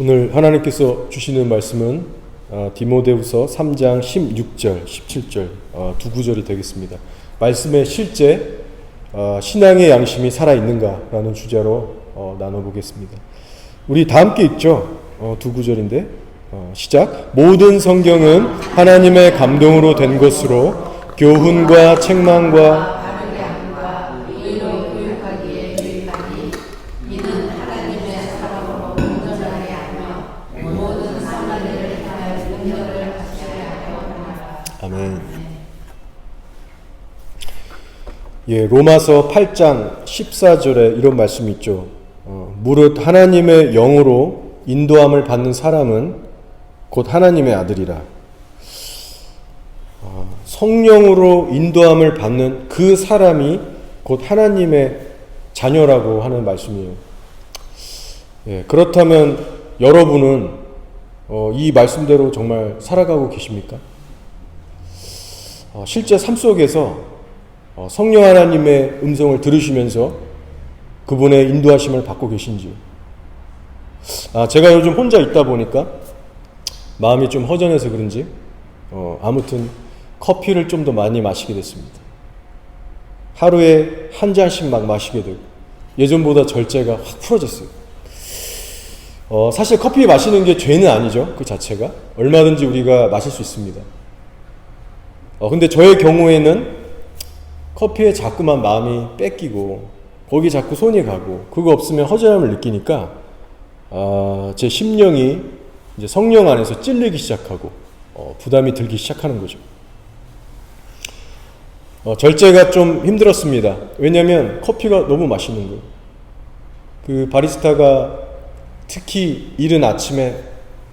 오늘 하나님께서 주시는 말씀은 디모데후서 3장 16절, 17절 두 구절이 되겠습니다. 말씀의 실제 신앙의 양심이 살아있는가라는 주제로 나눠보겠습니다. 우리 다 함께 읽죠. 두 구절인데 시작. 모든 성경은 하나님의 감동으로 된 것으로 교훈과 책망과 아멘. 예, 로마서 8장 14절에 이런 말씀이 있죠. 무릇 하나님의 영으로 인도함을 받는 사람은 곧 하나님의 아들이라. 성령으로 인도함을 받는 그 사람이 곧 하나님의 자녀라고 하는 말씀이에요. 예, 그렇다면 여러분은 이 말씀대로 정말 살아가고 계십니까? 실제 삶 속에서 성령 하나님의 음성을 들으시면서 그분의 인도하심을 받고 계신지요? 제가 요즘 혼자 있다 보니까 마음이 좀 허전해서 그런지 아무튼 커피를 좀 더 많이 마시게 됐습니다. 하루에 한 잔씩 막 마시게 되고 예전보다 절제가 확 풀어졌어요. 사실 커피 마시는 게 죄는 아니죠. 그 자체가 얼마든지 우리가 마실 수 있습니다. 근데 저의 경우에는 커피에 자꾸만 마음이 뺏기고 거기 자꾸 손이 가고 그거 없으면 허전함을 느끼니까 제 심령이 이제 성령 안에서 찔리기 시작하고 부담이 들기 시작하는 거죠. 절제가 좀 힘들었습니다. 왜냐하면 커피가 너무 맛있는 거예요. 그 바리스타가 특히 이른 아침에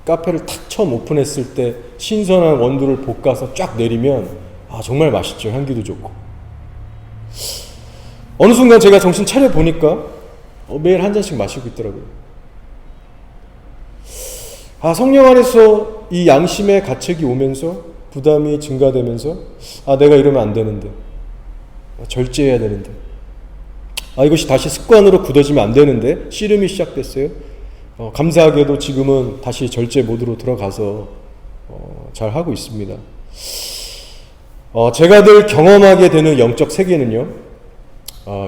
카페를 탁 처음 오픈했을 때 신선한 원두를 볶아서 쫙 내리면 정말 맛있죠. 향기도 좋고. 어느 순간 제가 정신 차려 보니까 매일 한 잔씩 마시고 있더라고요. 성령 안에서 이 양심의 가책이 오면서 부담이 증가되면서 내가 이러면 안 되는데, 절제해야 되는데, 이것이 다시 습관으로 굳어지면 안 되는데 씨름이 시작됐어요. 감사하게도 지금은 다시 절제 모드로 들어가서 잘 하고 있습니다. 제가 늘 경험하게 되는 영적 세계는요,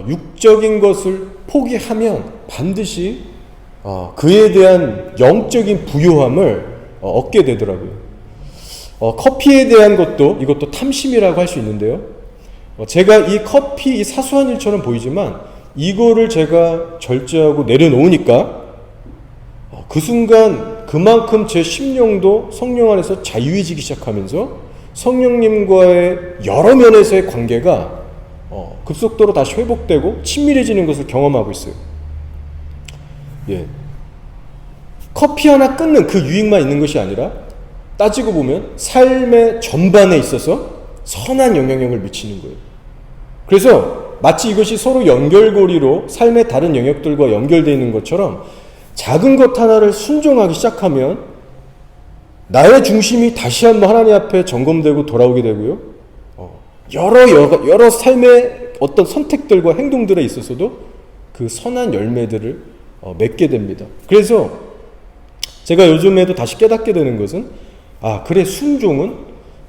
육적인 것을 포기하면 반드시 그에 대한 영적인 부요함을 얻게 되더라고요. 커피에 대한 것도 이것도 탐심이라고 할 수 있는데요. 제가 이 커피, 이 사소한 일처럼 보이지만 이거를 제가 절제하고 내려놓으니까 그 순간 그만큼 제 심령도 성령 안에서 자유해지기 시작하면서 성령님과의 여러 면에서의 관계가 급속도로 다시 회복되고 친밀해지는 것을 경험하고 있어요. 예. 커피 하나 끊는 그 유익만 있는 것이 아니라 따지고 보면 삶의 전반에 있어서 선한 영향력을 미치는 거예요. 그래서 마치 이것이 서로 연결고리로 삶의 다른 영역들과 연결되어 있는 것처럼 작은 것 하나를 순종하기 시작하면 나의 중심이 다시 한번 하나님 앞에 점검되고 돌아오게 되고요. 여러 삶의 어떤 선택들과 행동들에 있어서도 그 선한 열매들을 맺게 됩니다. 그래서 제가 요즘에도 다시 깨닫게 되는 것은 그래, 순종은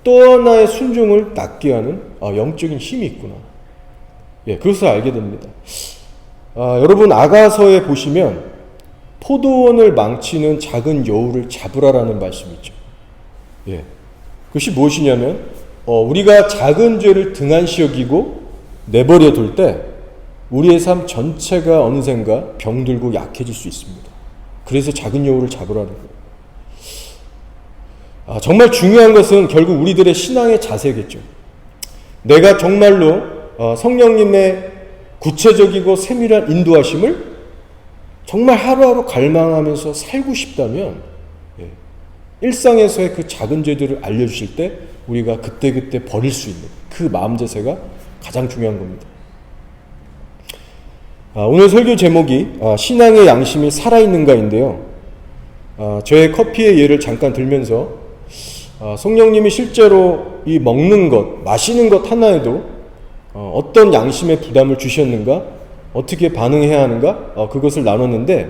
또 하나의 순종을 낫게 하는 영적인 힘이 있구나. 예, 그것을 알게 됩니다. 여러분 아가서에 보시면 포도원을 망치는 작은 여우를 잡으라라는 말씀이 있죠. 예, 그것이 무엇이냐면 우리가 작은 죄를 등한시 여기고 내버려 둘 때 우리의 삶 전체가 어느샌가 병들고 약해질 수 있습니다. 그래서 작은 여우를 잡으라는 거예요. 정말 중요한 것은 결국 우리들의 신앙의 자세겠죠. 내가 정말로 성령님의 구체적이고 세밀한 인도하심을 정말 하루하루 갈망하면서 살고 싶다면 일상에서의 그 작은 죄들을 알려주실 때 우리가 그때그때 버릴 수 있는 그 마음 자세가 가장 중요한 겁니다. 오늘 설교 제목이 신앙의 양심이 살아있는가인데요. 저의 커피의 예를 잠깐 들면서 성령님이 실제로 이 먹는 것, 마시는 것 하나에도 어떤 양심의 부담을 주셨는가, 어떻게 반응해야 하는가, 그것을 나눴는데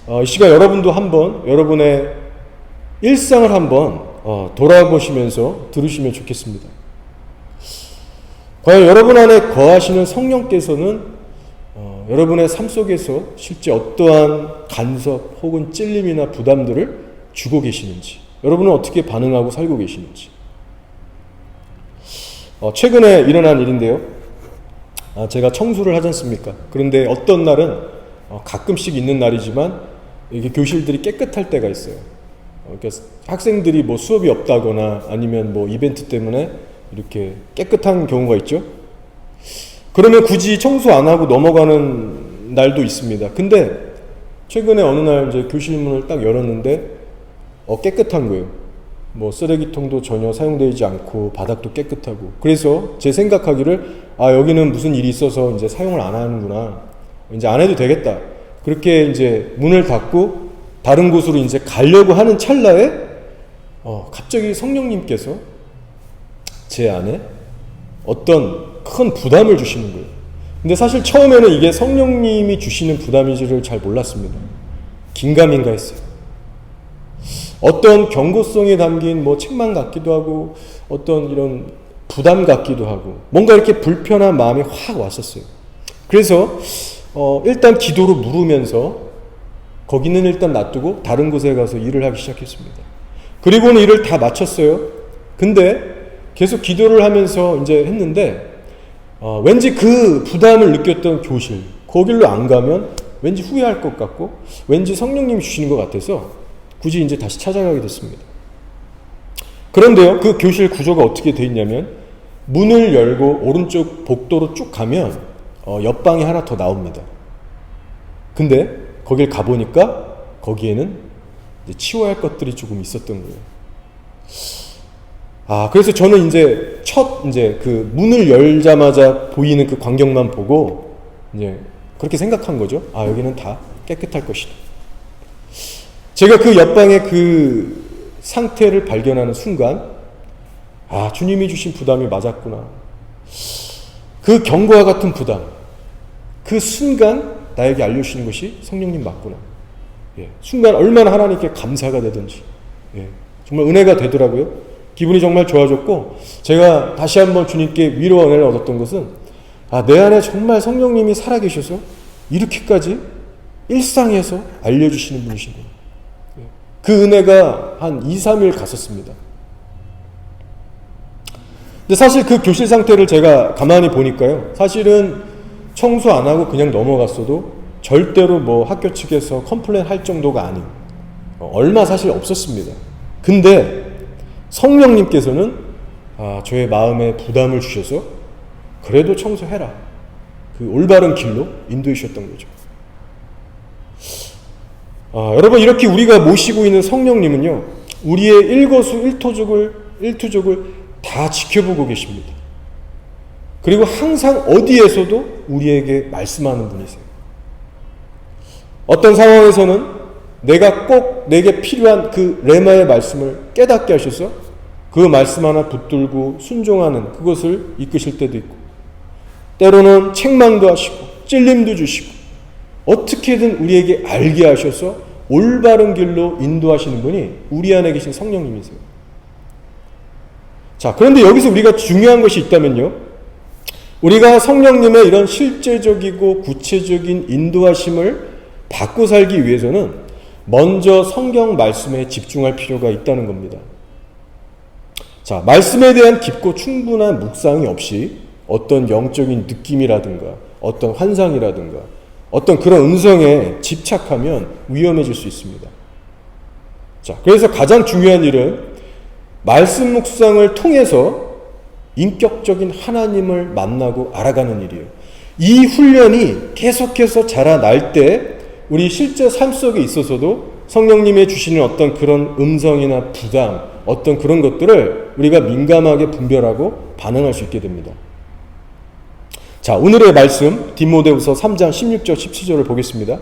이 시간 여러분도 한번 여러분의 일상을 한번 돌아보시면서 들으시면 좋겠습니다. 과연 여러분 안에 거하시는 성령께서는 여러분의 삶 속에서 실제 어떠한 간섭 혹은 찔림이나 부담들을 주고 계시는지, 여러분은 어떻게 반응하고 살고 계시는지. 최근에 일어난 일인데요. 제가 청소를 하지 않습니까? 그런데 어떤 날은 가끔씩 있는 날이지만 이게 교실들이 깨끗할 때가 있어요. 그러니까 학생들이 뭐 수업이 없다거나 아니면 뭐 이벤트 때문에 이렇게 깨끗한 경우가 있죠. 그러면 굳이 청소 안 하고 넘어가는 날도 있습니다. 근데 최근에 어느 날 이제 교실 문을 딱 열었는데 깨끗한 거예요. 뭐 쓰레기통도 전혀 사용되지 않고 바닥도 깨끗하고. 그래서 제 생각하기를 여기는 무슨 일이 있어서 이제 사용을 안 하는구나. 이제 안 해도 되겠다. 그렇게 이제 문을 닫고 다른 곳으로 이제 가려고 하는 찰나에 갑자기 성령님께서 제 안에 어떤 큰 부담을 주시는 거예요. 근데 사실 처음에는 이게 성령님이 주시는 부담인지를 잘 몰랐습니다. 긴가민가 했어요. 어떤 경고성이 담긴 뭐 책망 같기도 하고 어떤 이런 부담 같기도 하고 뭔가 이렇게 불편한 마음이 확 왔었어요. 그래서 일단 기도로 물으면서 거기는 일단 놔두고 다른 곳에 가서 일을 하기 시작했습니다. 그리고는 일을 다 마쳤어요. 근데 계속 기도를 하면서 이제 했는데 왠지 그 부담을 느꼈던 교실, 거길로 안 가면 왠지 후회할 것 같고 왠지 성령님이 주시는 것 같아서 굳이 이제 다시 찾아가게 됐습니다. 그런데요, 그 교실 구조가 어떻게 되어 있냐면 문을 열고 오른쪽 복도로 쭉 가면 옆방이 하나 더 나옵니다. 근데 거길 가보니까 거기에는 이제 치워야 할 것들이 조금 있었던 거예요. 그래서 저는 이제 이제 그 문을 열자마자 보이는 그 광경만 보고 이제 그렇게 생각한 거죠. 여기는 다 깨끗할 것이다. 제가 그 옆방의 그 상태를 발견하는 순간, 주님이 주신 부담이 맞았구나. 그 경고와 같은 부담, 그 순간 나에게 알려주시는 것이 성령님 맞구나. 순간 얼마나 하나님께 감사가 되든지 정말 은혜가 되더라고요. 기분이 정말 좋아졌고, 제가 다시 한번 주님께 위로와 은혜를 얻었던 것은 내 안에 정말 성령님이 살아계셔서 이렇게까지 일상에서 알려주시는 분이시구나. 그 은혜가 한 2, 3일 갔었습니다. 근데 사실 그 교실 상태를 제가 가만히 보니까요, 사실은 청소 안 하고 그냥 넘어갔어도 절대로 뭐 학교 측에서 컴플레인 할 정도가 아닌, 얼마 사실 없었습니다. 근데 성령님께서는 저의 마음에 부담을 주셔서 그래도 청소해라, 그 올바른 길로 인도해 주셨던 거죠. 여러분, 이렇게 우리가 모시고 있는 성령님은요, 우리의 일투족을 다 지켜보고 계십니다. 그리고 항상 어디에서도 우리에게 말씀하는 분이세요. 어떤 상황에서는 내가 꼭 내게 필요한 그 레마의 말씀을 깨닫게 하셔서 그 말씀 하나 붙들고 순종하는 그것을 이끄실 때도 있고, 때로는 책망도 하시고 찔림도 주시고 어떻게든 우리에게 알게 하셔서 올바른 길로 인도하시는 분이 우리 안에 계신 성령님이세요. 자, 그런데 여기서 우리가 중요한 것이 있다면요, 우리가 성령님의 이런 실제적이고 구체적인 인도하심을 받고 살기 위해서는 먼저 성경 말씀에 집중할 필요가 있다는 겁니다. 자, 말씀에 대한 깊고 충분한 묵상이 없이 어떤 영적인 느낌이라든가 어떤 환상이라든가 어떤 그런 음성에 집착하면 위험해질 수 있습니다. 자, 그래서 가장 중요한 일은 말씀 묵상을 통해서 인격적인 하나님을 만나고 알아가는 일이에요. 이 훈련이 계속해서 자라날 때 우리 실제 삶 속에 있어서도 성령님의 주시는 어떤 그런 음성이나 부담, 어떤 그런 것들을 우리가 민감하게 분별하고 반응할 수 있게 됩니다. 자, 오늘의 말씀 디모데후서 3장 16절 17절을 보겠습니다.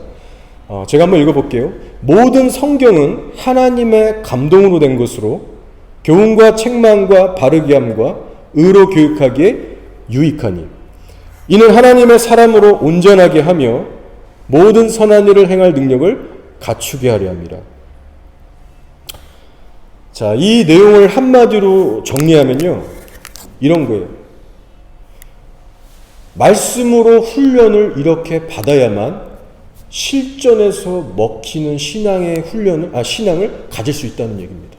제가 한번 읽어볼게요. 모든 성경은 하나님의 감동으로 된 것으로 교훈과 책망과 바르게 함과 의로 교육하기에 유익하니 이는 하나님의 사람으로 온전하게 하며 모든 선한 일을 행할 능력을 갖추게 하려 함이라. 자, 이 내용을 한마디로 정리하면요, 이런 거예요. 말씀으로 훈련을 이렇게 받아야만 실전에서 먹히는 신앙을 가질 수 있다는 얘기입니다.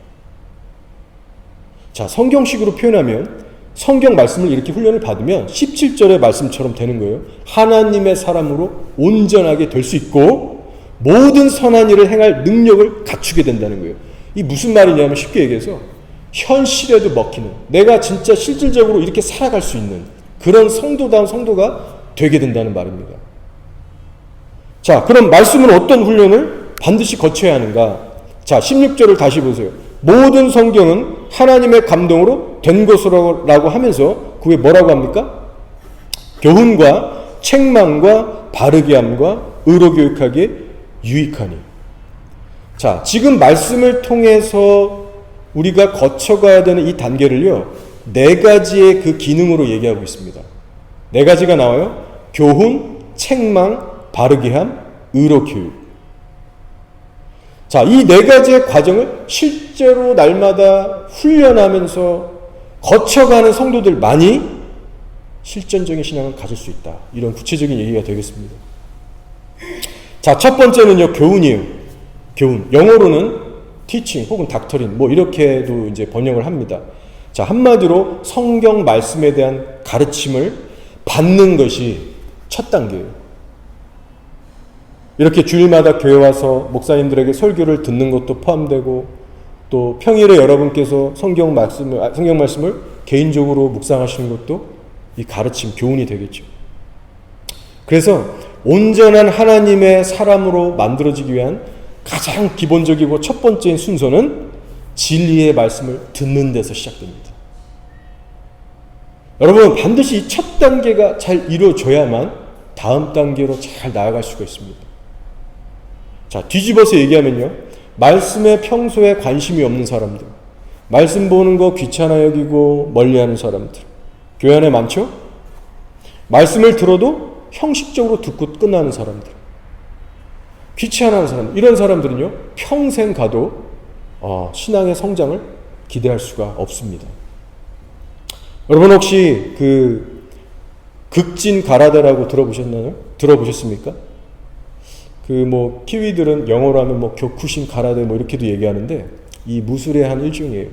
자, 성경식으로 표현하면 성경 말씀을 이렇게 훈련을 받으면 17절의 말씀처럼 되는 거예요. 하나님의 사람으로 온전하게 될 수 있고 모든 선한 일을 행할 능력을 갖추게 된다는 거예요. 이 무슨 말이냐면 쉽게 얘기해서 현실에도 먹히는, 내가 진짜 실질적으로 이렇게 살아갈 수 있는 그런 성도다운 성도가 되게 된다는 말입니다. 자, 그럼 말씀은 어떤 훈련을 반드시 거쳐야 하는가? 자, 16절을 다시 보세요. 모든 성경은 하나님의 감동으로 된 것이라고 하면서 그게 뭐라고 합니까? 교훈과 책망과 바르게 함과 의로 교육하기에 유익하니. 자, 지금 말씀을 통해서 우리가 거쳐가야 되는 이 단계를요, 4가지의 그 기능으로 얘기하고 있습니다. 4가지가 나와요. 교훈, 책망, 바르게 함, 의로 교육. 자, 이 4가지의 과정을 실제로 날마다 훈련하면서 거쳐가는 성도들만이 실전적인 신앙을 가질 수 있다. 이런 구체적인 얘기가 되겠습니다. 자, 첫 번째는요, 교훈이에요. 교훈. 영어로는 teaching 혹은 닥터린 뭐 이렇게도 이제 번역을 합니다. 자, 한마디로 성경 말씀에 대한 가르침을 받는 것이 첫 단계예요. 이렇게 주일마다 교회 와서 목사님들에게 설교를 듣는 것도 포함되고, 또 평일에 여러분께서 성경 말씀을 개인적으로 묵상하시는 것도 이 가르침, 교훈이 되겠죠. 그래서 온전한 하나님의 사람으로 만들어지기 위한 가장 기본적이고 첫 번째인 순서는 진리의 말씀을 듣는 데서 시작됩니다. 여러분, 반드시 이 첫 단계가 잘 이루어져야만 다음 단계로 잘 나아갈 수가 있습니다. 자, 뒤집어서 얘기하면요, 말씀에 평소에 관심이 없는 사람들, 말씀 보는 거 귀찮아 여기고 멀리하는 사람들 교회 안에 많죠? 말씀을 들어도 형식적으로 듣고 끝나는 사람들, 귀찮아하는 사람, 이런 사람들은요 평생 가도 신앙의 성장을 기대할 수가 없습니다. 여러분, 혹시 그 극진 가라데라고 들어보셨습니까? 그 뭐 키위들은 영어로 하면 뭐 교쿠신 가라데 뭐 이렇게도 얘기하는데, 이 무술의 한 일종이에요.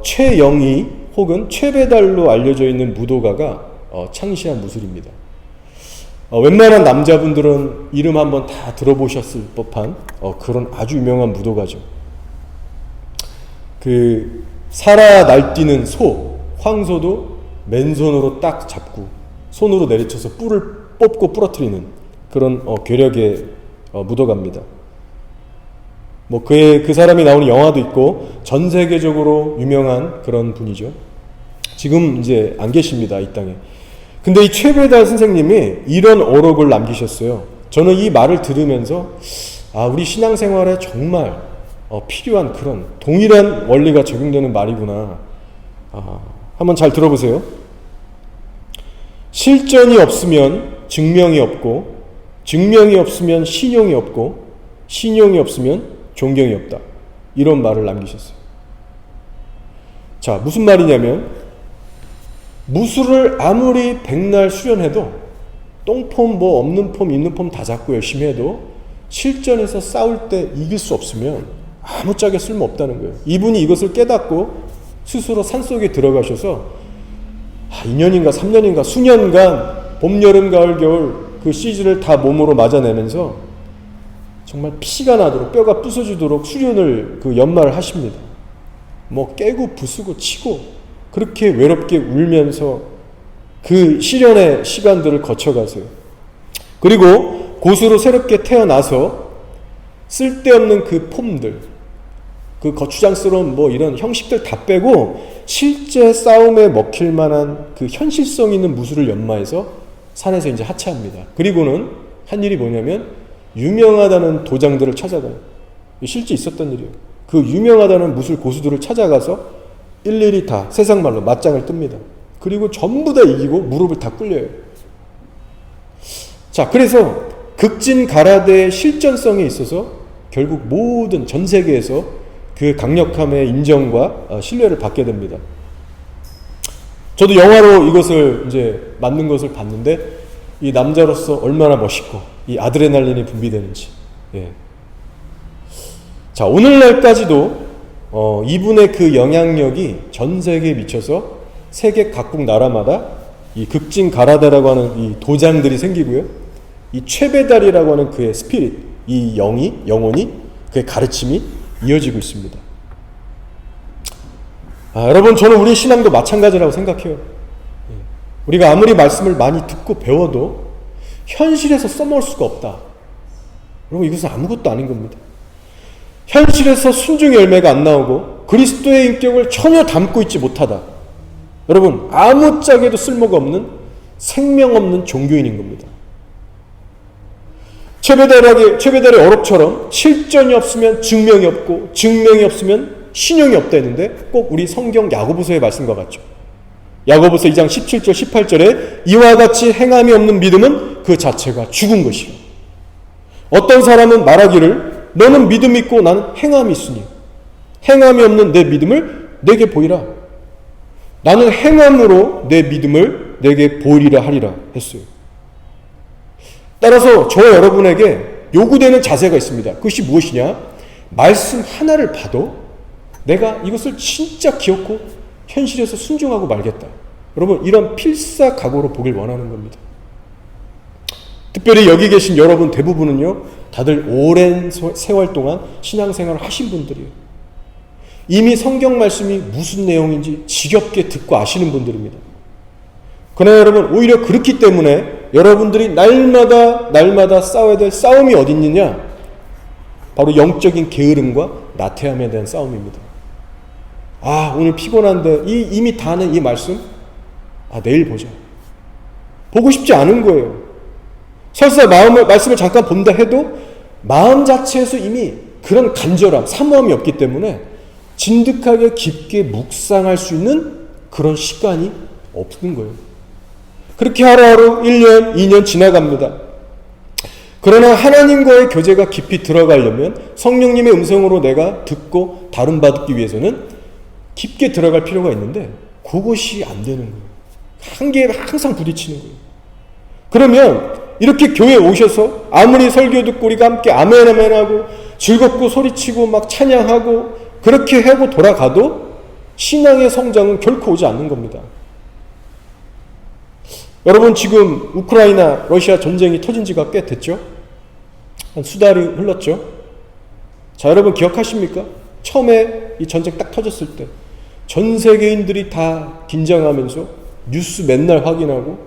최영희 혹은 최배달로 알려져 있는 무도가가 창시한 무술입니다. 웬만한 남자분들은 이름 한번 다 들어보셨을 법한 그런 아주 유명한 무도가죠. 그 살아 날뛰는 소, 황소도 맨손으로 딱 잡고 손으로 내리쳐서 뿔을 뽑고 부러뜨리는 그런 괴력의 무도가입니다. 뭐 그 사람이 나오는 영화도 있고 전 세계적으로 유명한 그런 분이죠. 지금 이제 안 계십니다, 이 땅에. 근데 이 최배달 선생님이 이런 어록을 남기셨어요. 저는 이 말을 들으면서 우리 신앙생활에 정말 필요한 그런 동일한 원리가 적용되는 말이구나. 한번 잘 들어보세요. 실전이 없으면 증명이 없고, 증명이 없으면 신용이 없고, 신용이 없으면 존경이 없다. 이런 말을 남기셨어요. 자, 무슨 말이냐면, 무술을 아무리 백날 수련해도 똥폼 뭐 없는 폼 있는 폼 다 잡고 열심히 해도 실전에서 싸울 때 이길 수 없으면 아무짝에 쓸모없다는 거예요. 이분이 이것을 깨닫고 스스로 산속에 들어가셔서 2년인가 3년인가 수년간 봄, 여름, 가을, 겨울 그 시즌을 다 몸으로 맞아내면서 정말 피가 나도록 뼈가 부서지도록 수련을 그 연말을 하십니다. 뭐 깨고 부수고 치고 그렇게 외롭게 울면서 그 시련의 시간들을 거쳐가세요. 그리고 고수로 새롭게 태어나서 쓸데없는 그 폼들, 그 거추장스러운 뭐 이런 형식들 다 빼고 실제 싸움에 먹힐 만한 그 현실성 있는 무술을 연마해서 산에서 이제 하차합니다. 그리고는 한 일이 뭐냐면 유명하다는 도장들을 찾아가요. 실제 있었던 일이에요. 그 유명하다는 무술 고수들을 찾아가서 일일이 다 세상 말로 맞짱을 뜹니다. 그리고 전부 다 이기고 무릎을 다 꿇려요. 자, 그래서 극진가라데의 실전성에 있어서 결국 모든 전 세계에서 그 강력함의 인정과 신뢰를 받게 됩니다. 저도 영화로 이것을 이제 만든 것을 봤는데 이 남자로서 얼마나 멋있고 이 아드레날린이 분비되는지. 예. 자, 오늘날까지도 이분의 그 영향력이 전 세계에 미쳐서 세계 각국 나라마다 이 극진가라데라고 하는 이 도장들이 생기고요. 이 최배달이라고 하는 그의 스피릿, 이 영혼이 그의 가르침이 이어지고 있습니다. 여러분, 저는 우리 신앙도 마찬가지라고 생각해요. 우리가 아무리 말씀을 많이 듣고 배워도 현실에서 써먹을 수가 없다. 여러분, 이것은 아무것도 아닌 겁니다. 현실에서 순종의 열매가 안 나오고 그리스도의 인격을 전혀 담고 있지 못하다. 여러분, 아무짝에도 쓸모가 없는 생명 없는 종교인인 겁니다. 최배달의 어록처럼 실전이 없으면 증명이 없고 증명이 없으면 신용이 없다 했는데 꼭 우리 성경 야고보서의 말씀과 같죠. 야고보서 2장 17절 18절에 이와 같이 행함이 없는 믿음은 그 자체가 죽은 것이요. 어떤 사람은 말하기를 너는 믿음이 있고 나는 행함이 있으니 행함이 없는 내 믿음을 내게 보이라. 나는 행함으로 내 믿음을 내게 보이리라 하리라 했어요. 따라서 저와 여러분에게 요구되는 자세가 있습니다. 그것이 무엇이냐? 말씀 하나를 봐도 내가 이것을 진짜 기억하고 현실에서 순종하고 말겠다. 여러분, 이런 필사각오로 보길 원하는 겁니다. 특별히 여기 계신 여러분 대부분은요, 다들 오랜 세월 동안 신앙생활을 하신 분들이에요. 이미 성경 말씀이 무슨 내용인지 지겹게 듣고 아시는 분들입니다. 그러나 여러분, 오히려 그렇기 때문에 여러분들이 날마다 싸워야 될 싸움이 어디 있느냐? 바로 영적인 게으름과 나태함에 대한 싸움입니다. 오늘 피곤한데 이미 다 아는 이 말씀? 내일 보자. 보고 싶지 않은 거예요. 설사 말씀을 잠깐 본다 해도 마음 자체에서 이미 그런 간절함, 사모함이 없기 때문에 진득하게 깊게 묵상할 수 있는 그런 시간이 없는 거예요. 그렇게 하루하루 1년, 2년 지나갑니다. 그러나 하나님과의 교제가 깊이 들어가려면 성령님의 음성으로 내가 듣고 다름받기 위해서는 깊게 들어갈 필요가 있는데 그것이 안 되는 거예요. 한계에 항상 부딪히는 거예요. 그러면 이렇게 교회에 오셔서 아무리 설교 듣고 우리가 함께 아멘 아멘 하고 즐겁고 소리치고 막 찬양하고 그렇게 하고 돌아가도 신앙의 성장은 결코 오지 않는 겁니다. 여러분, 지금 우크라이나 러시아 전쟁이 터진 지가 꽤 됐죠? 한 수달이 흘렀죠? 자, 여러분 기억하십니까? 처음에 이 전쟁 딱 터졌을 때 전 세계인들이 다 긴장하면서 뉴스 맨날 확인하고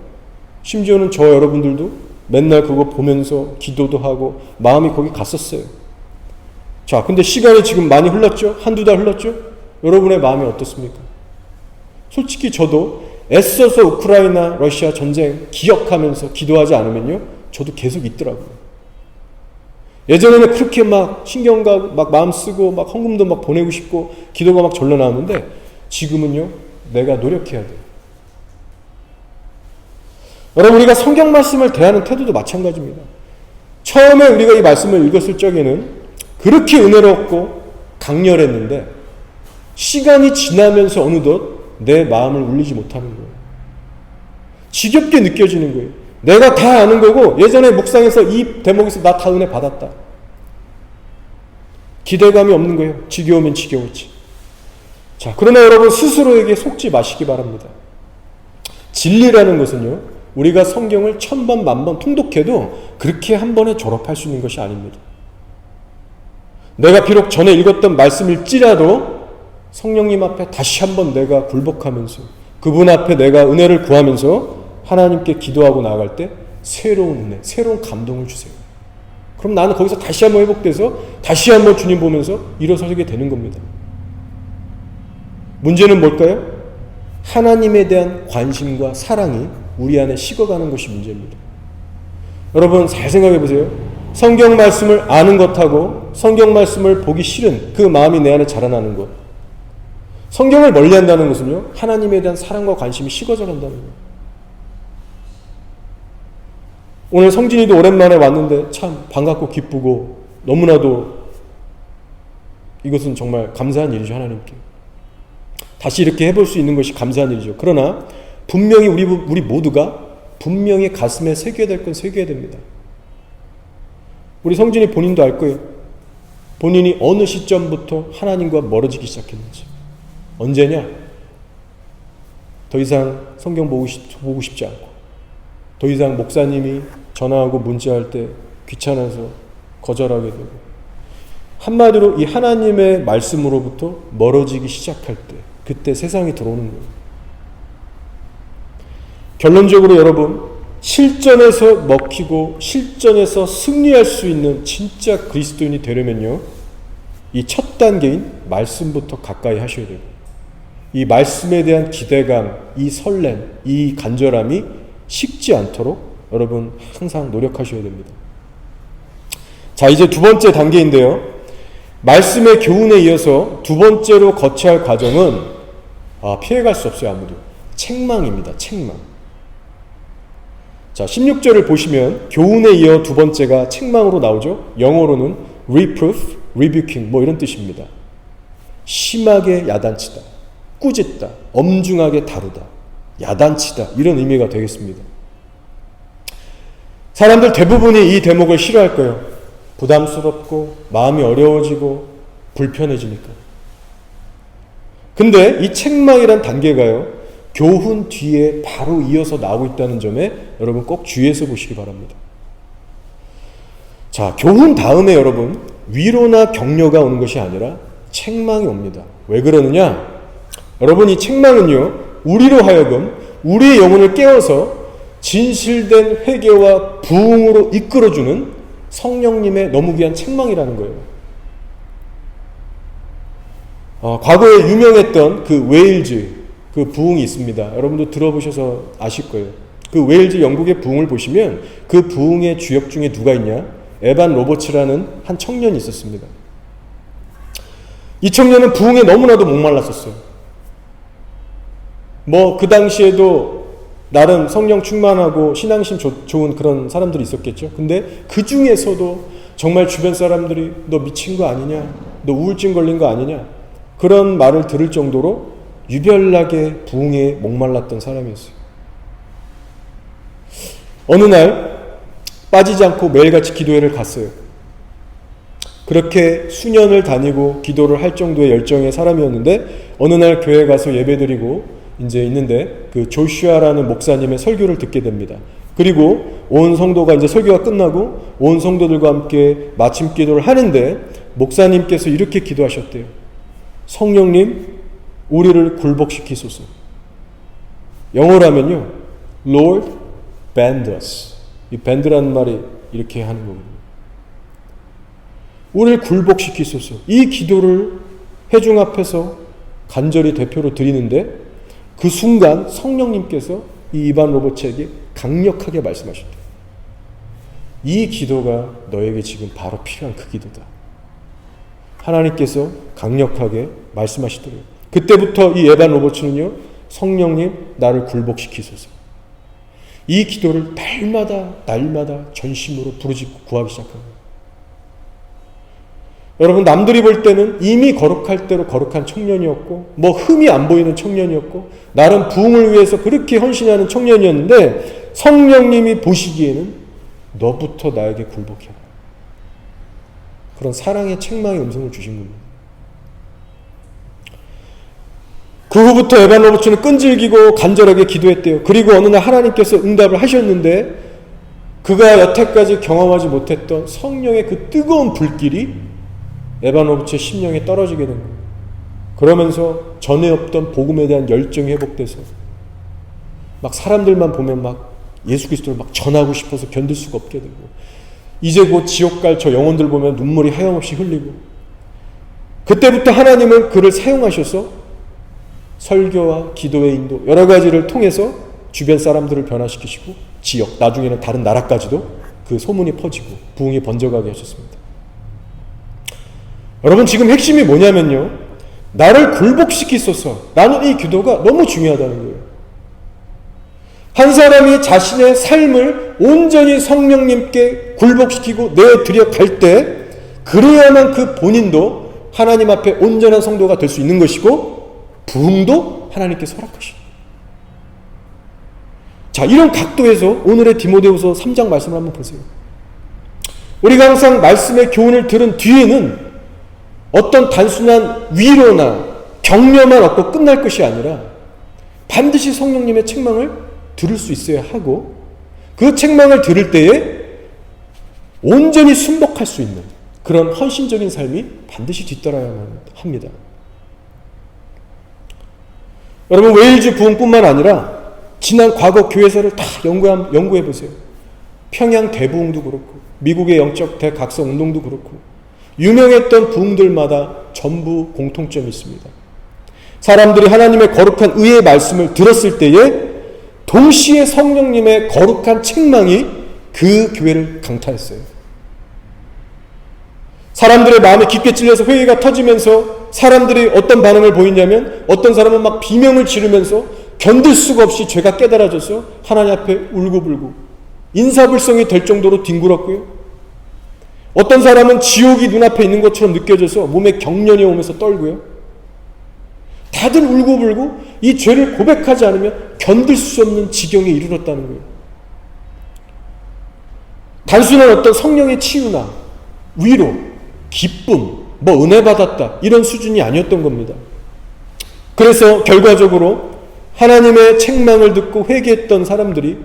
심지어는 저 여러분들도 맨날 그거 보면서 기도도 하고 마음이 거기 갔었어요. 자, 근데 시간이 지금 많이 흘렀죠? 한두 달 흘렀죠? 여러분의 마음이 어떻습니까? 솔직히 저도 애써서 우크라이나 러시아 전쟁 기억하면서 기도하지 않으면요, 저도 계속 있더라고요. 예전에는 그렇게 막 신경 가고 막 마음 쓰고 막 헌금도 막 보내고 싶고 기도가 막 절로 나오는데 지금은요, 내가 노력해야 돼요. 여러분, 우리가 성경 말씀을 대하는 태도도 마찬가지입니다. 처음에 우리가 이 말씀을 읽었을 적에는 그렇게 은혜롭고 강렬했는데 시간이 지나면서 어느덧 내 마음을 울리지 못하는 거예요. 지겹게 느껴지는 거예요. 내가 다 아는 거고 예전에 묵상에서 이 대목에서 나 다 은혜 받았다. 기대감이 없는 거예요. 지겨우면 지겨웠지. 자, 그러나 여러분 스스로에게 속지 마시기 바랍니다. 진리라는 것은요, 우리가 성경을 1000번 만번 통독해도 그렇게 한 번에 졸업할 수 있는 것이 아닙니다. 내가 비록 전에 읽었던 말씀일지라도 성령님 앞에 다시 한번 내가 굴복하면서 그분 앞에 내가 은혜를 구하면서 하나님께 기도하고 나아갈 때 새로운 은혜, 새로운 감동을 주세요. 그럼 나는 거기서 다시 한번 회복돼서 다시 한번 주님 보면서 일어서게 되는 겁니다. 문제는 뭘까요? 하나님에 대한 관심과 사랑이 우리 안에 식어가는 것이 문제입니다. 여러분 잘 생각해 보세요. 성경 말씀을 아는 것하고 성경 말씀을 보기 싫은 그 마음이 내 안에 자라나는 것, 성경을 멀리한다는 것은요, 하나님에 대한 사랑과 관심이 식어져 간다는 거예요. 오늘 성진이도 오랜만에 왔는데 참 반갑고 기쁘고 너무나도 이것은 정말 감사한 일이죠. 하나님께 다시 이렇게 해볼 수 있는 것이 감사한 일이죠. 그러나 분명히 우리 모두가 분명히 가슴에 새겨야 될 건 새겨야 됩니다. 우리 성진이 본인도 알 거예요. 본인이 어느 시점부터 하나님과 멀어지기 시작했는지. 언제냐? 더 이상 성경 보고 싶지 않고, 더 이상 목사님이 전화하고 문자할 때 귀찮아서 거절하게 되고, 한마디로 이 하나님의 말씀으로부터 멀어지기 시작할 때, 그때 세상이 들어오는 거예요. 결론적으로 여러분, 실전에서 먹히고 실전에서 승리할 수 있는 진짜 그리스도인이 되려면요, 이 첫 단계인 말씀부터 가까이 하셔야 돼요. 이 말씀에 대한 기대감, 이 설렘, 이 간절함이 식지 않도록 여러분 항상 노력하셔야 됩니다. 자, 이제 두 번째 단계인데요, 말씀의 교훈에 이어서 두 번째로 거쳐야 할 과정은 피해갈 수 없어요. 아무도. 책망입니다. 책망. 자, 16절을 보시면 교훈에 이어 두 번째가 책망으로 나오죠. 영어로는 reproof, rebuking 뭐 이런 뜻입니다. 심하게 야단치다, 꾸짖다, 엄중하게 다루다, 야단치다, 이런 의미가 되겠습니다. 사람들 대부분이 이 대목을 싫어할 거예요. 부담스럽고 마음이 어려워지고 불편해지니까. 근데 이 책망이란 단계가요, 교훈 뒤에 바로 이어서 나오고 있다는 점에 여러분 꼭 주의해서 보시기 바랍니다. 자, 교훈 다음에 여러분 위로나 격려가 오는 것이 아니라 책망이 옵니다. 왜 그러느냐? 여러분, 이 책망은요, 우리로 하여금 우리의 영혼을 깨워서 진실된 회개와 부흥으로 이끌어주는 성령님의 너무 귀한 책망이라는 거예요. 과거에 유명했던 그 웨일즈 그 부흥이 있습니다. 여러분도 들어보셔서 아실 거예요. 그 웨일즈 영국의 부흥을 보시면 그 부흥의 주역 중에 누가 있냐? 에반 로버츠라는 한 청년이 있었습니다. 이 청년은 부흥에 너무나도 목말랐었어요. 뭐 그 당시에도 나름 성령 충만하고 신앙심 좋은 그런 사람들이 있었겠죠. 근데 그 중에서도 정말 주변 사람들이 너 미친 거 아니냐? 너 우울증 걸린 거 아니냐? 그런 말을 들을 정도로 유별나게 부흥에 목말랐던 사람이었어요. 어느 날 빠지지 않고 매일같이 기도회를 갔어요. 그렇게 수년을 다니고 기도를 할 정도의 열정의 사람이었는데 어느 날 교회 가서 예배드리고 이제 있는데 그 조슈아라는 목사님의 설교를 듣게 됩니다. 그리고 온 성도가 이제 설교가 끝나고 온 성도들과 함께 마침 기도를 하는데 목사님께서 이렇게 기도하셨대요. 성령님, 우리를 굴복시키소서. 영어라면요, Lord, bend us. 이 bend라는 말이 이렇게 하는 겁니다. 우리를 굴복시키소서. 이 기도를 회중 앞에서 간절히 대표로 드리는데 그 순간 성령님께서 이 이반 로버츠에게 강력하게 말씀하셨대요. 이 기도가 너에게 지금 바로 필요한 그 기도다. 하나님께서 강력하게 말씀하시더래요. 그때부터 이 에반 로버츠는요, 성령님 나를 굴복시키소서. 이 기도를 날마다 전심으로 부르짖고 구하기 시작합니다. 여러분, 남들이 볼 때는 이미 거룩할 대로 거룩한 청년이었고 뭐 흠이 안 보이는 청년이었고 나름 부흥을 위해서 그렇게 헌신하는 청년이었는데 성령님이 보시기에는 너부터 나에게 굴복해라. 그런 사랑의 책망의 음성을 주신 겁니다. 그 후부터 에반 로버츠는 끈질기고 간절하게 기도했대요. 그리고 어느 날 하나님께서 응답을 하셨는데 그가 여태까지 경험하지 못했던 성령의 그 뜨거운 불길이 에반 로버츠의 심령에 떨어지게 된 거예요. 그러면서 전에 없던 복음에 대한 열정이 회복돼서 막 사람들만 보면 막 예수 그리스도를 막 전하고 싶어서 견딜 수가 없게 되고 이제 곧 지옥 갈 저 영혼들 보면 눈물이 하염없이 흘리고 그때부터 하나님은 그를 사용하셔서 설교와 기도의 인도 여러 가지를 통해서 주변 사람들을 변화시키시고 지역, 나중에는 다른 나라까지도 그 소문이 퍼지고 부흥이 번져가게 하셨습니다. 여러분, 지금 핵심이 뭐냐면요, 나를 굴복시키소서. 나는 이 기도가 너무 중요하다는 거예요. 한 사람이 자신의 삶을 온전히 성령님께 굴복시키고 내어드려 갈 때, 그래야만 그 본인도 하나님 앞에 온전한 성도가 될 수 있는 것이고, 부흥도 하나님께서 허락하십니다. 자, 이런 각도에서 오늘의 디모데후서 3장 말씀을 한번 보세요. 우리가 항상 말씀의 교훈을 들은 뒤에는 어떤 단순한 위로나 격려만 얻고 끝날 것이 아니라 반드시 성령님의 책망을 들을 수 있어야 하고, 그 책망을 들을 때에 온전히 순복할 수 있는 그런 헌신적인 삶이 반드시 뒤따라야만 합니다. 여러분, 웨일즈 부흥뿐만 아니라 지난 과거 교회사를 다 연구해 보세요. 평양 대부흥도 그렇고 미국의 영적 대각성 운동도 그렇고 유명했던 부흥들마다 전부 공통점이 있습니다. 사람들이 하나님의 거룩한 의의 말씀을 들었을 때에 동시에 성령님의 거룩한 책망이 그 교회를 강타했어요. 사람들의 마음이 깊게 찔려서 회의가 터지면서 사람들이 어떤 반응을 보이냐면, 어떤 사람은 막 비명을 지르면서 견딜 수가 없이 죄가 깨달아져서 하나님 앞에 울고불고 인사불성이 될 정도로 뒹굴었고요. 어떤 사람은 지옥이 눈앞에 있는 것처럼 느껴져서 몸에 경련이 오면서 떨고요. 다들 울고불고 이 죄를 고백하지 않으면 견딜 수 없는 지경에 이르렀다는 거예요. 단순한 어떤 성령의 치유나 위로, 기쁨, 은혜 받았다 이런 수준이 아니었던 겁니다. 그래서 결과적으로 하나님의 책망을 듣고 회개했던 사람들이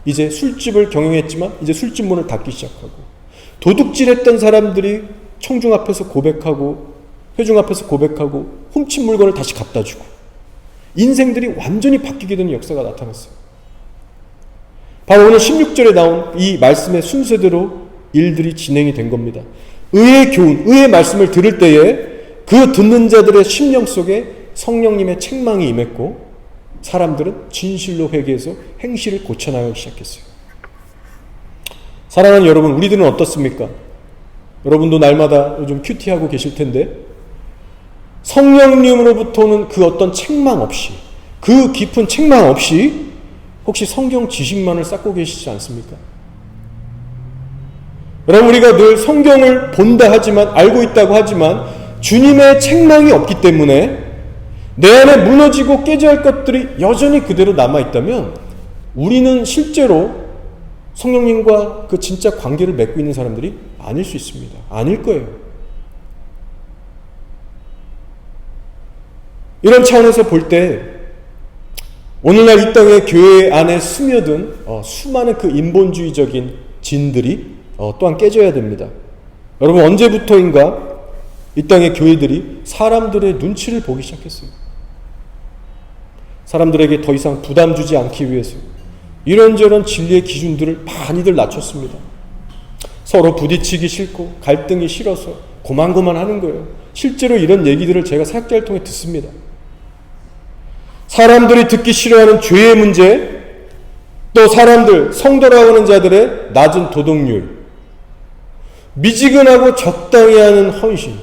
이제 술집을 경영했지만 이제 술집 문을 닫기 시작하고, 도둑질했던 사람들이 청중 앞에서 고백하고 회중 앞에서 고백하고 훔친 물건을 다시 갖다 주고, 인생들이 완전히 바뀌게 되는 역사가 나타났어요. 바로 오늘 16절에 나온 이 말씀의 순서대로 일들이 진행이 된 겁니다. 의의 교훈, 의의 말씀을 들을 때에 그 듣는 자들의 심령 속에 성령님의 책망이 임했고, 사람들은 진실로 회개해서 행실을 고쳐나가기 시작했어요. 사랑하는 여러분, 우리들은 어떻습니까? 여러분도 날마다 요즘 큐티하고 계실 텐데, 성령님으로부터는 그 어떤 책망 없이, 그 깊은 책망 없이 혹시 성경 지식만을 쌓고 계시지 않습니까? 여러분, 우리가 늘 성경을 본다 하지만, 알고 있다고 하지만 주님의 책망이 없기 때문에 내 안에 무너지고 깨져야 할 것들이 여전히 그대로 남아있다면 우리는 실제로 성령님과 그 진짜 관계를 맺고 있는 사람들이 아닐 수 있습니다. 아닐 거예요. 이런 차원에서 볼 때 오늘날 이 땅의 교회 안에 스며든 수많은 그 인본주의적인 진들이 또한 깨져야 됩니다. 여러분, 언제부터인가 이 땅의 교회들이 사람들의 눈치를 보기 시작했어요. 사람들에게 더 이상 부담 주지 않기 위해서 이런저런 진리의 기준들을 많이들 낮췄습니다. 서로 부딪히기 싫고 갈등이 싫어서 고만고만 하는 거예요. 실제로 이런 얘기들을 제가 사역자를 통해 듣습니다. 사람들이 듣기 싫어하는 죄의 문제, 또 사람들, 성도라고 하는 자들의 낮은 도덕률, 미지근하고 적당히 하는 헌신,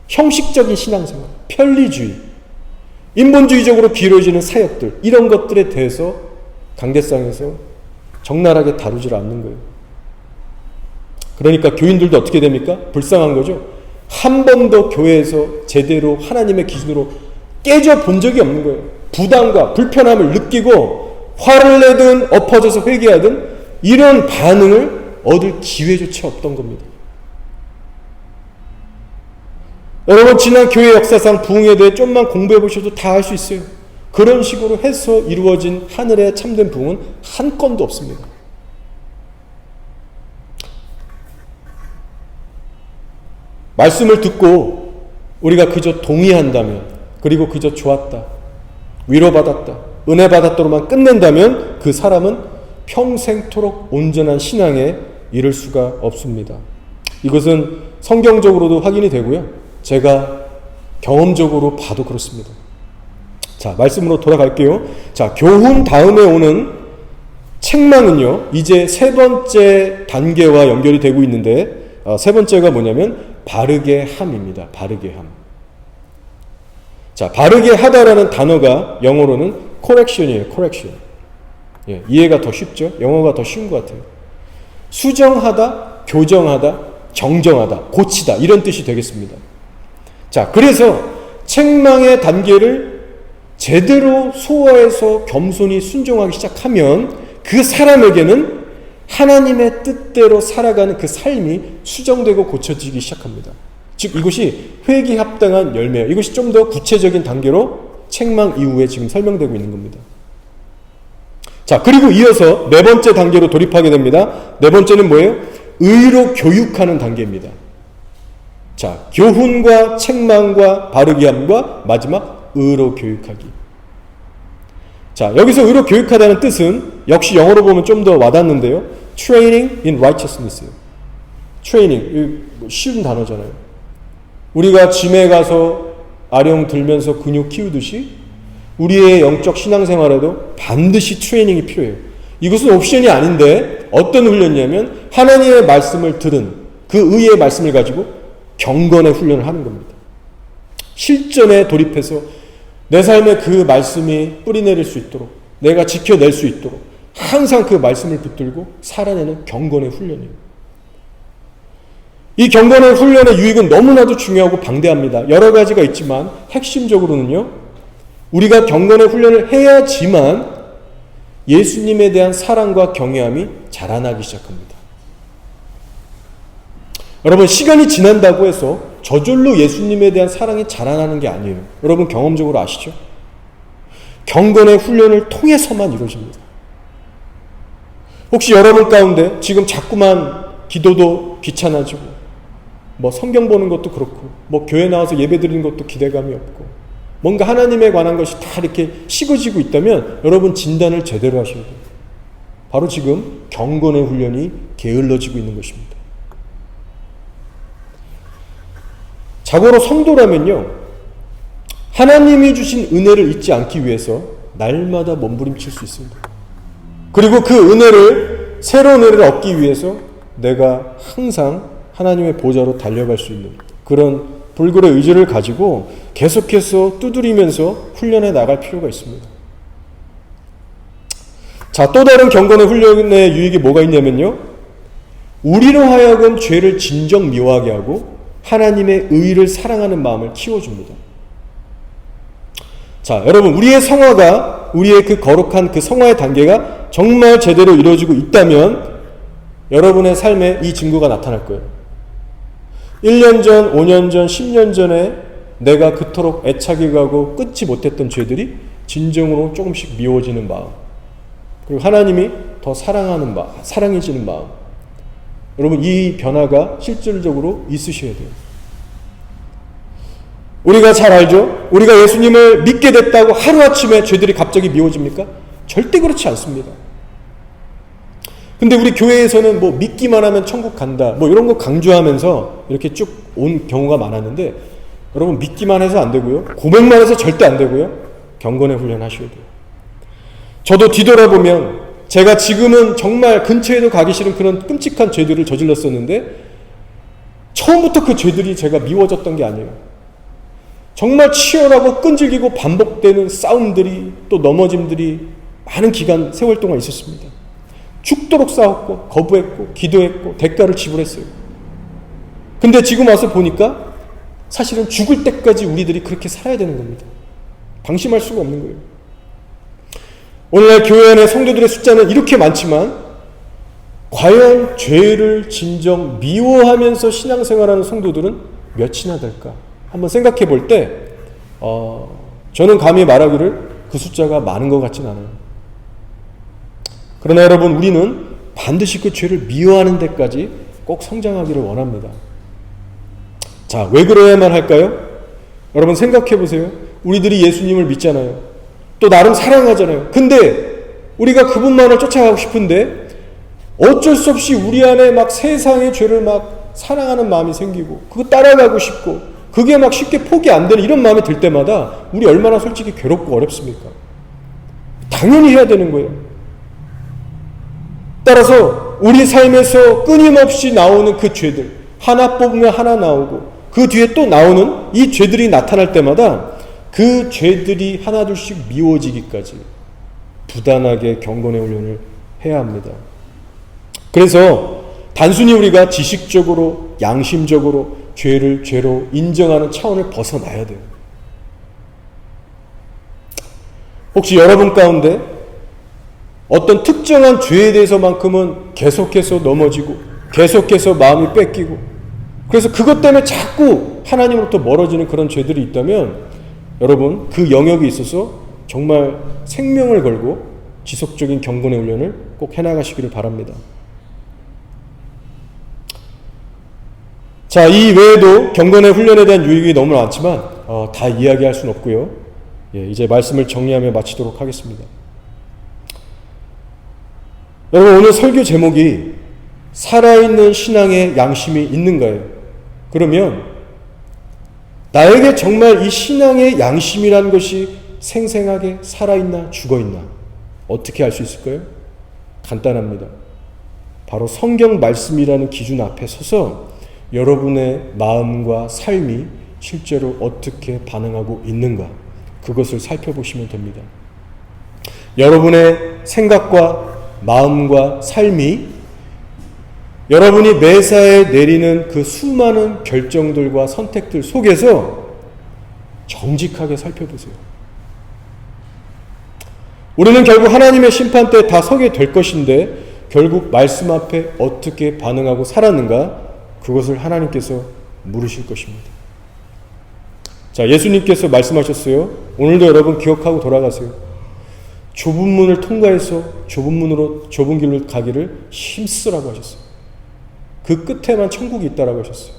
형식적인 신앙생활, 편리주의, 인본주의적으로 기울어지는 사역들, 이런 것들에 대해서 강대상에서 적나라하게 다루질 않는 거예요. 그러니까 교인들도 어떻게 됩니까? 불쌍한 거죠. 한 번도 교회에서 제대로 하나님의 기준으로 깨져 본 적이 없는 거예요. 부담과 불편함을 느끼고 화를 내든 엎어져서 회개하든 이런 반응을 얻을 기회조차 없던 겁니다. 여러분, 지난 교회 역사상 부흥에 대해 좀만 공부해 보셔도 다 알 수 있어요. 그런 식으로 해서 이루어진 하늘의 참된 부흥은 한 건도 없습니다. 말씀을 듣고 우리가 그저 동의한다면, 그리고 그저 좋았다, 위로받았다, 은혜 받았다로만 끝낸다면 그 사람은 평생토록 온전한 신앙에 이를 수가 없습니다. 이것은 성경적으로도 확인이 되고요, 제가 경험적으로 봐도 그렇습니다. 자, 말씀으로 돌아갈게요. 자, 교훈 다음에 오는 책망은요, 이제 세 번째 단계와 연결이 되고 있는데, 세 번째가 뭐냐면 바르게 함입니다. 바르게 함. 자, 바르게 하다라는 단어가 영어로는 correction이에요. correction. 예, 이해가 더 쉽죠? 영어가 더 쉬운 것 같아요. 수정하다, 교정하다, 정정하다, 고치다 이런 뜻이 되겠습니다. 자, 그래서 책망의 단계를 제대로 소화해서 겸손히 순종하기 시작하면 그 사람에게는 하나님의 뜻대로 살아가는 그 삶이 수정되고 고쳐지기 시작합니다. 즉 이것이 회개에 합당한 열매예요. 이것이 좀 더 구체적인 단계로 책망 이후에 지금 설명되고 있는 겁니다. 자, 그리고 이어서 네 번째 단계로 돌입하게 됩니다. 네 번째는 뭐예요? 의로 교육하는 단계입니다. 자, 교훈과 책망과 바르게 함과 마지막 의로 교육하기. 자, 여기서 의로 교육하다는 뜻은 역시 영어로 보면 좀 더 와닿는데요. Training in righteousness. Training, 쉬운 단어잖아요. 우리가 짐에 가서 아령 들면서 근육 키우듯이 우리의 영적 신앙생활에도 반드시 트레이닝이 필요해요. 이것은 옵션이 아닌데 어떤 훈련이냐면 하나님의 말씀을 들은 그 의의 말씀을 가지고 경건의 훈련을 하는 겁니다. 실전에 돌입해서 내 삶에 그 말씀이 뿌리내릴 수 있도록 내가 지켜낼 수 있도록 항상 그 말씀을 붙들고 살아내는 경건의 훈련이에요. 이 경건의 훈련의 유익은 너무나도 중요하고 방대합니다. 여러 가지가 있지만 핵심적으로는요, 우리가 경건의 훈련을 해야지만 예수님에 대한 사랑과 경외함이 자라나기 시작합니다. 여러분, 시간이 지난다고 해서 저절로 예수님에 대한 사랑이 자라나는 게 아니에요. 여러분 경험적으로 아시죠? 경건의 훈련을 통해서만 이루어집니다. 혹시 여러분 가운데 지금 자꾸만 기도도 귀찮아지고 뭐 성경 보는 것도 그렇고 뭐 교회 나와서 예배 드리는 것도 기대감이 없고 뭔가 하나님에 관한 것이 다 이렇게 식어지고 있다면 여러분 진단을 제대로 하셔야 돼요. 바로 지금 경건의 훈련이 게을러지고 있는 것입니다. 자고로 성도라면요, 하나님이 주신 은혜를 잊지 않기 위해서 날마다 몸부림칠 수 있습니다. 그리고 그 은혜를, 새로운 은혜를 얻기 위해서 내가 항상 하나님의 보좌로 달려갈 수 있는 그런 불굴의 의지를 가지고 계속해서 두드리면서 훈련해 나갈 필요가 있습니다. 자, 또 다른 경건의 훈련의 유익이 뭐가 있냐면요, 우리로 하여금 죄를 진정 미워하게 하고 하나님의 의를 사랑하는 마음을 키워줍니다. 자, 여러분, 우리의 성화가, 우리의 그 거룩한 그 성화의 단계가 정말 제대로 이루어지고 있다면 여러분의 삶에 이 증거가 나타날 거예요. 1년 전, 5년 전, 10년 전에 내가 그토록 애착이 가고 끊지 못했던 죄들이 진정으로 조금씩 미워지는 마음, 그리고 하나님이 더 사랑하는 마음, 사랑해지는 마음. 여러분, 이 변화가 실질적으로 있으셔야 돼요. 우리가 잘 알죠? 우리가 예수님을 믿게 됐다고 하루아침에 죄들이 갑자기 미워집니까? 절대 그렇지 않습니다. 근데 우리 교회에서는 뭐 믿기만 하면 천국 간다, 뭐 이런 거 강조하면서 이렇게 쭉 온 경우가 많았는데, 여러분 믿기만 해서 안 되고요, 고백만 해서 절대 안 되고요, 경건의 훈련 하셔야 돼요. 저도 뒤돌아보면 제가 지금은 정말 근처에도 가기 싫은 그런 끔찍한 죄들을 저질렀었는데 처음부터 그 죄들이 제가 미워졌던 게 아니에요. 정말 치열하고 끈질기고 반복되는 싸움들이, 또 넘어짐들이 많은 기간, 세월 동안 있었습니다. 죽도록 싸웠고 거부했고 기도했고 대가를 지불했어요. 근데 지금 와서 보니까 사실은 죽을 때까지 우리들이 그렇게 살아야 되는 겁니다. 방심할 수가 없는 거예요. 오늘날 교회 안의 성도들의 숫자는 이렇게 많지만 과연 죄를 진정 미워하면서 신앙생활하는 성도들은 몇이나 될까? 한번 생각해 볼 때 저는 감히 말하기를 그 숫자가 많은 것 같진 않아요. 그러나 여러분, 우리는 반드시 그 죄를 미워하는 데까지 꼭 성장하기를 원합니다. 자, 왜 그래야만 할까요? 여러분 생각해 보세요. 우리들이 예수님을 믿잖아요. 또 나름 사랑하잖아요. 근데 우리가 그분만을 쫓아가고 싶은데 어쩔 수 없이 우리 안에 막 세상의 죄를 막 사랑하는 마음이 생기고 그거 따라가고 싶고 그게 막 쉽게 포기 안 되는 이런 마음이 들 때마다 우리 얼마나 솔직히 괴롭고 어렵습니까? 당연히 해야 되는 거예요. 따라서 우리 삶에서 끊임없이 나오는 그 죄들, 하나 뽑으면 하나 나오고 그 뒤에 또 나오는 이 죄들이 나타날 때마다 그 죄들이 하나둘씩 미워지기까지, 부단하게 경건의 훈련을 해야 합니다. 그래서 단순히 우리가 지식적으로 양심적으로 죄를 죄로 인정하는 차원을 벗어나야 돼요. 혹시 여러분 가운데 어떤 특정한 죄에 대해서만큼은 계속해서 넘어지고 계속해서 마음이 뺏기고 그래서 그것 때문에 자꾸 하나님으로부터 멀어지는 그런 죄들이 있다면 여러분 그 영역에 있어서 정말 생명을 걸고 지속적인 경건의 훈련을 꼭 해나가시기를 바랍니다. 자, 이 외에도 경건의 훈련에 대한 유익이 너무 많지만 다 이야기할 수는 없고요. 이제 말씀을 정리하며 마치도록 하겠습니다. 여러분 오늘 설교 제목이 살아있는 신앙의 양심이 있는가요? 그러면 나에게 정말 이 신앙의 양심이라는 것이 생생하게 살아있나 죽어있나 어떻게 알 수 있을까요? 간단합니다. 바로 성경 말씀이라는 기준 앞에 서서 여러분의 마음과 삶이 실제로 어떻게 반응하고 있는가 그것을 살펴보시면 됩니다. 여러분의 생각과 마음과 삶이 여러분이 매사에 내리는 그 수많은 결정들과 선택들 속에서 정직하게 살펴보세요. 우리는 결국 하나님의 심판대에 다 서게 될 것인데 결국 말씀 앞에 어떻게 반응하고 살았는가 그것을 하나님께서 물으실 것입니다. 자, 예수님께서 말씀하셨어요. 오늘도 여러분 기억하고 돌아가세요. 좁은 문을 통과해서 좁은 길로 가기를 힘쓰라고 하셨어요. 그 끝에만 천국이 있다라고 하셨어요.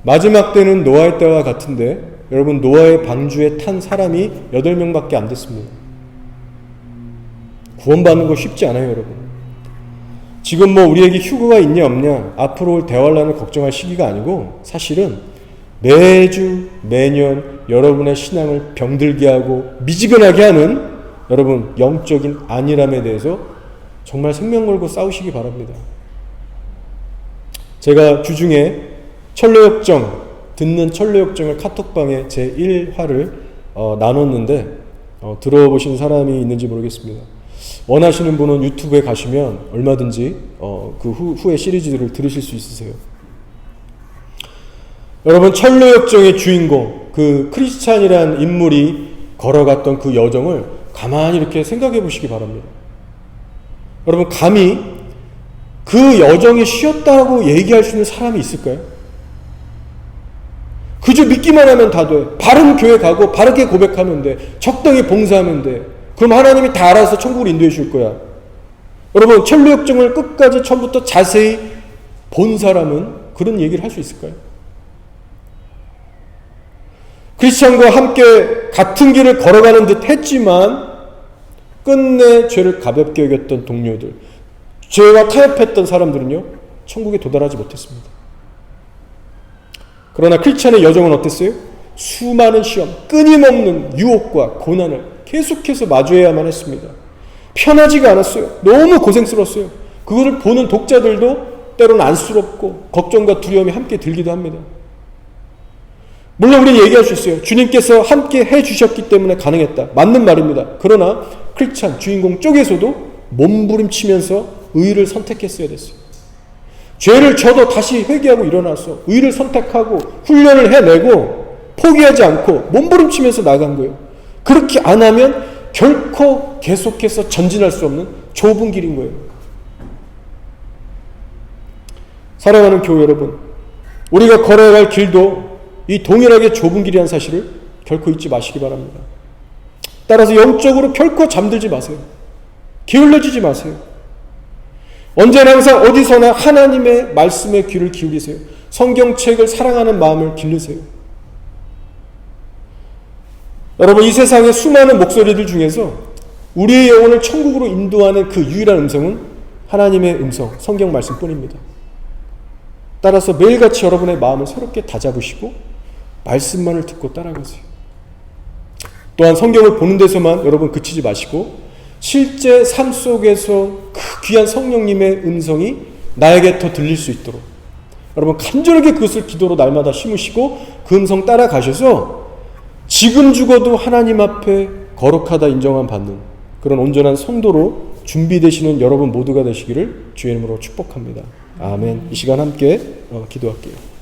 마지막 때는 노아의 때와 같은데 여러분 노아의 방주에 탄 사람이 8명밖에 안 됐습니다. 구원받는 거 쉽지 않아요, 여러분. 지금 우리에게 휴거가 있냐 없냐 앞으로 올 대환란을 걱정할 시기가 아니고 사실은 매주 매년 여러분의 신앙을 병들게 하고 미지근하게 하는 여러분 영적인 안일함에 대해서 정말 생명 걸고 싸우시기 바랍니다. 제가 주중에 듣는 철로역정을 카톡방에 제 1화를 나눴는데 들어보신 사람이 있는지 모르겠습니다. 원하시는 분은 유튜브에 가시면 얼마든지 그 후의 시리즈들을 들으실 수 있으세요. 여러분 철로역정의 주인공 그 크리스찬이라는 인물이 걸어갔던 그 여정을 가만히 이렇게 생각해 보시기 바랍니다. 여러분 감히 그 여정이 쉬었다고 얘기할 수 있는 사람이 있을까요? 그저 믿기만 하면 다 돼. 바른 교회 가고 바르게 고백하면 돼. 적당히 봉사하면 돼. 그럼 하나님이 다 알아서 천국을 인도해 줄 거야. 여러분 철로역정을 끝까지 처음부터 자세히 본 사람은 그런 얘기를 할 수 있을까요? 크리스찬과 함께 같은 길을 걸어가는 듯 했지만 끝내 죄를 가볍게 여겼던 동료들, 죄와 타협했던 사람들은요 천국에 도달하지 못했습니다. 그러나 크리스찬의 여정은 어땠어요? 수많은 시험, 끊임없는 유혹과 고난을 계속해서 마주해야만 했습니다. 편하지가 않았어요. 너무 고생스러웠어요. 그거를 보는 독자들도 때로는 안쓰럽고 걱정과 두려움이 함께 들기도 합니다. 물론 우리는 얘기할 수 있어요. 주님께서 함께 해주셨기 때문에 가능했다. 맞는 말입니다. 그러나 크리스찬 주인공 쪽에서도 몸부림치면서 의를 선택했어야 됐어요. 죄를 져도 다시 회개하고 일어나서 의를 선택하고 훈련을 해내고 포기하지 않고 몸부림치면서 나간 거예요. 그렇게 안 하면 결코 계속해서 전진할 수 없는 좁은 길인 거예요. 사랑하는 교회 여러분, 우리가 걸어갈 길도 이 동일하게 좁은 길이라는 사실을 결코 잊지 마시기 바랍니다. 따라서 영적으로 결코 잠들지 마세요. 게을러지지 마세요. 언제나 항상 어디서나 하나님의 말씀에 귀를 기울이세요. 성경책을 사랑하는 마음을 기르세요. 여러분 이 세상의 수많은 목소리들 중에서 우리의 영혼을 천국으로 인도하는 그 유일한 음성은 하나님의 음성, 성경 말씀뿐입니다. 따라서 매일같이 여러분의 마음을 새롭게 다잡으시고 말씀만을 듣고 따라가세요. 또한 성경을 보는 데서만 여러분 그치지 마시고 실제 삶 속에서 그 귀한 성령님의 음성이 나에게 더 들릴 수 있도록 여러분 간절하게 그것을 기도로 날마다 심으시고 그 음성 따라가셔서 지금 죽어도 하나님 앞에 거룩하다 인정함 받는 그런 온전한 성도로 준비되시는 여러분 모두가 되시기를 주의 이름으로 축복합니다. 아멘. 이 시간 함께 기도할게요.